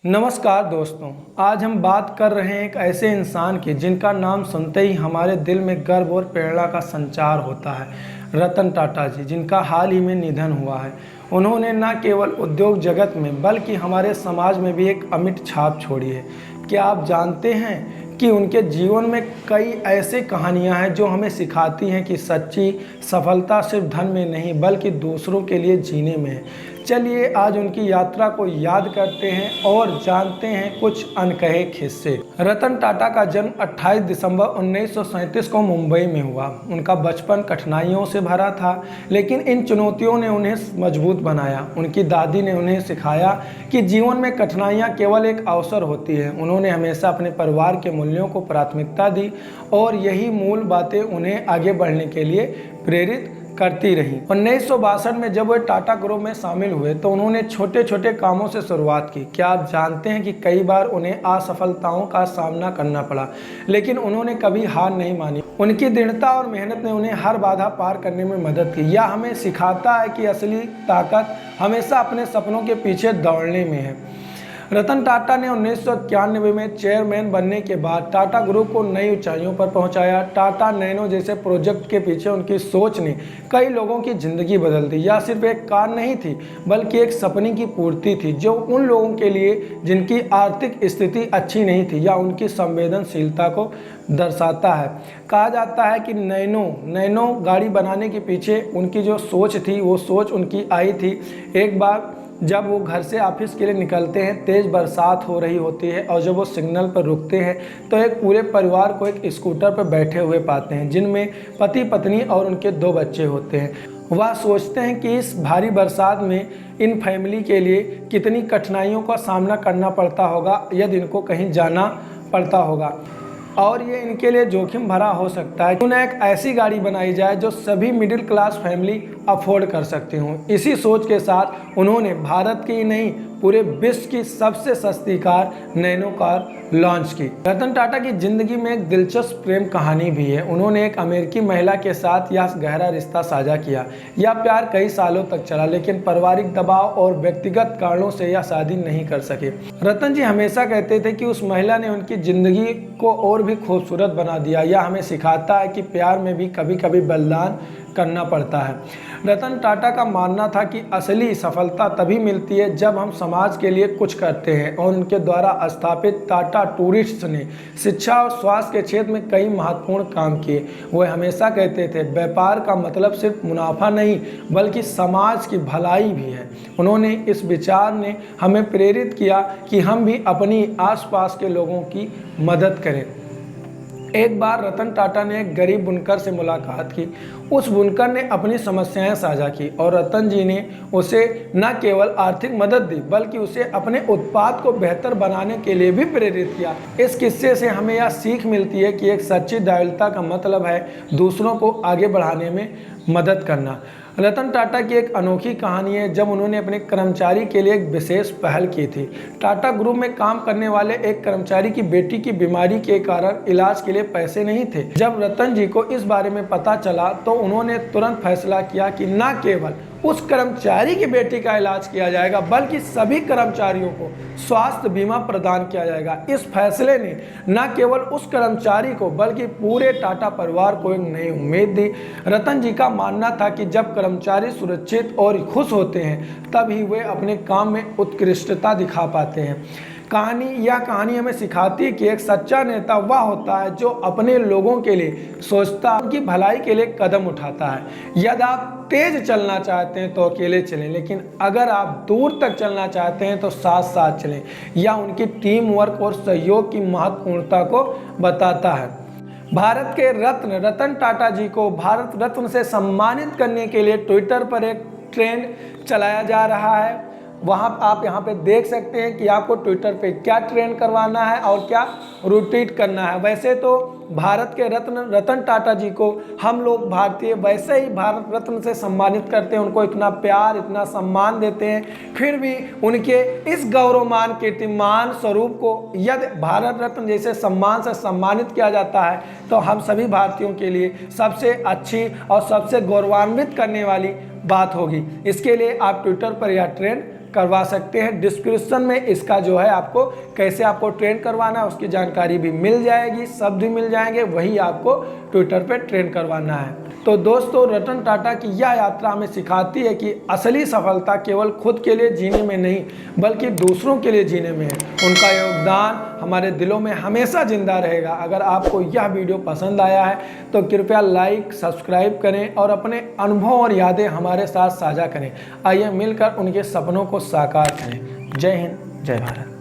नमस्कार दोस्तों, आज हम बात कर रहे हैं एक ऐसे इंसान की जिनका नाम सुनते ही हमारे दिल में गर्व और प्रेरणा का संचार होता है। रतन टाटा जी, जिनका हाल ही में निधन हुआ है। उन्होंने न केवल उद्योग जगत में बल्कि हमारे समाज में भी एक अमिट छाप छोड़ी है। क्या आप जानते हैं कि उनके जीवन में कई ऐसी कहानियां हैं जो हमें सिखाती हैं कि सच्ची सफलता सिर्फ धन में नहीं बल्कि दूसरों के लिए जीने में है। चलिए आज उनकी यात्रा को याद करते हैं और जानते हैं कुछ अनकहे किस्से। रतन टाटा का जन्म 28 दिसंबर 1937 को मुंबई में हुआ। उनका बचपन कठिनाइयों से भरा था, लेकिन इन चुनौतियों ने उन्हें मजबूत बनाया। उनकी दादी ने उन्हें सिखाया कि जीवन में कठिनाइयाँ केवल एक अवसर होती है। उन्होंने हमेशा अपने परिवार के मूल्यों को प्राथमिकता दी और यही मूल बातें उन्हें आगे बढ़ने के लिए प्रेरित करती रही। 1962 में जब वे टाटा ग्रुप में शामिल हुए तो उन्होंने छोटे छोटे कामों से शुरुआत की। क्या आप जानते हैं कि कई बार उन्हें असफलताओं का सामना करना पड़ा, लेकिन उन्होंने कभी हार नहीं मानी। उनकी दृढ़ता और मेहनत ने उन्हें हर बाधा पार करने में मदद की। यह हमें सिखाता है कि असली ताकत हमेशा अपने सपनों के पीछे दौड़ने में है। रतन टाटा ने 1991 में चेयरमैन बनने के बाद टाटा ग्रुप को नई ऊंचाइयों पर पहुंचाया। टाटा नैनो जैसे प्रोजेक्ट के पीछे उनकी सोच ने कई लोगों की ज़िंदगी बदल दी। यह सिर्फ एक कार नहीं थी बल्कि एक सपने की पूर्ति थी, जो उन लोगों के लिए जिनकी आर्थिक स्थिति अच्छी नहीं थी या उनकी संवेदनशीलता को दर्शाता है। कहा जाता है कि नैनो गाड़ी बनाने के पीछे उनकी जो सोच थी वो सोच उनकी आई थी। एक बार जब वो घर से ऑफिस के लिए निकलते हैं, तेज़ बरसात हो रही होती है और जब वो सिग्नल पर रुकते हैं तो एक पूरे परिवार को एक स्कूटर पर बैठे हुए पाते हैं, जिनमें पति पत्नी और उनके 2 बच्चे होते हैं। वह सोचते हैं कि इस भारी बरसात में इन फैमिली के लिए कितनी कठिनाइयों का सामना करना पड़ता होगा यदि इनको कहीं जाना पड़ता होगा और ये इनके लिए जोखिम भरा हो सकता है। उन्हें एक ऐसी गाड़ी बनाई जाए जो सभी मिडिल क्लास फैमिली अफोर्ड कर सकती हूँ। इसी सोच के साथ उन्होंने भारत की नहीं पूरे विश्व की सबसे सस्ती कार नैनो कार लॉन्च की। रतन टाटा की जिंदगी में एक दिलचस्प प्रेम कहानी भी है। उन्होंने एक अमेरिकी महिला के साथ यह गहरा रिश्ता साझा किया। यह प्यार कई सालों तक चला, लेकिन पारिवारिक दबाव और व्यक्तिगत कारणों से यह शादी नहीं कर सके। रतन जी हमेशा कहते थे कि उस महिला ने उनकी जिंदगी को और भी खूबसूरत बना दिया। यह हमें सिखाता है कि प्यार में भी कभी कभी बलिदान करना पड़ता है। रतन टाटा का मानना था कि असली सफलता तभी मिलती है जब हम समाज के लिए कुछ करते हैं, और उनके द्वारा स्थापित टाटा टूरिस्ट्स ने शिक्षा और स्वास्थ्य के क्षेत्र में कई महत्वपूर्ण काम किए। वो हमेशा कहते थे, व्यापार का मतलब सिर्फ मुनाफा नहीं बल्कि समाज की भलाई भी है। उन्होंने इस विचार ने हमें प्रेरित किया कि हम भी अपनी आसपास के लोगों की मदद करें। एक बार रतन टाटा ने एक गरीब बुनकर से मुलाकात की। उस बुनकर ने अपनी समस्याएं साझा की और रतन जी ने उसे न केवल आर्थिक मदद दी बल्कि उसे अपने उत्पाद को बेहतर बनाने के लिए भी प्रेरित किया। इस किस्से से हमें यह सीख मिलती है कि एक सच्ची दयालुता का मतलब है दूसरों को आगे बढ़ाने में मदद करना। रतन टाटा की एक अनोखी कहानी है जब उन्होंने अपने कर्मचारी के लिए एक विशेष पहल की थी। टाटा ग्रुप में काम करने वाले एक कर्मचारी की बेटी की बीमारी के कारण इलाज के लिए पैसे नहीं थे। जब रतन जी को इस बारे में पता चला तो उन्होंने तुरंत फैसला किया कि न केवल उस कर्मचारी की बेटी का इलाज किया जाएगा बल्कि सभी कर्मचारियों को स्वास्थ्य बीमा प्रदान किया जाएगा। इस फैसले ने न केवल उस कर्मचारी को बल्कि पूरे टाटा परिवार को एक नई उम्मीद दी। रतन जी का मानना था कि जब कर्मचारी सुरक्षित और खुश होते हैं तभी वे अपने काम में उत्कृष्टता दिखा पाते हैं। यह कहानी हमें सिखाती है कि एक सच्चा नेता वह होता है जो अपने लोगों के लिए सोचता है, उनकी भलाई के लिए कदम उठाता है। यदि आप तेज चलना चाहते हैं तो अकेले चलें, लेकिन अगर आप दूर तक चलना चाहते हैं तो साथ साथ चलें। यह उनकी टीम वर्क और सहयोग की महत्वपूर्णता को बताता है। भारत के रत्न रतन टाटा जी को भारत रत्न से सम्मानित करने के लिए ट्विटर पर एक ट्रेंड चलाया जा रहा है। वहाँ आप यहाँ पे देख सकते हैं कि आपको ट्विटर पे क्या ट्रेंड करवाना है और क्या रोटेट करना है। वैसे तो भारत के रतन टाटा जी को हम लोग भारतीय वैसे ही भारत रत्न से सम्मानित करते हैं, उनको इतना प्यार इतना सम्मान देते हैं, फिर भी उनके इस गौरवमान कीर्तिमान स्वरूप को यदि भारत रत्न जैसे सम्मान से सम्मानित किया जाता है तो हम सभी भारतीयों के लिए सबसे अच्छी और सबसे गौरवान्वित करने वाली बात होगी। इसके लिए आप ट्विटर पर यह ट्रेंड करवा सकते हैं। डिस्क्रिप्शन में इसका जो है आपको कैसे आपको ट्रेंड करवाना है उसकी जानकारी भी मिल जाएगी, शब्द भी मिल जाएंगे, वही आपको ट्विटर पे ट्रेंड करवाना है। तो दोस्तों, रतन टाटा की यह यात्रा हमें सिखाती है कि असली सफलता केवल खुद के लिए जीने में नहीं बल्कि दूसरों के लिए जीने में है। उनका योगदान हमारे दिलों में हमेशा जिंदा रहेगा। अगर आपको यह वीडियो पसंद आया है तो कृपया लाइक सब्सक्राइब करें और अपने अनुभव और यादें हमारे साथ साझा करें। आइए मिलकर उनके सपनों को साकार करें। जय हिंद, जय भारत।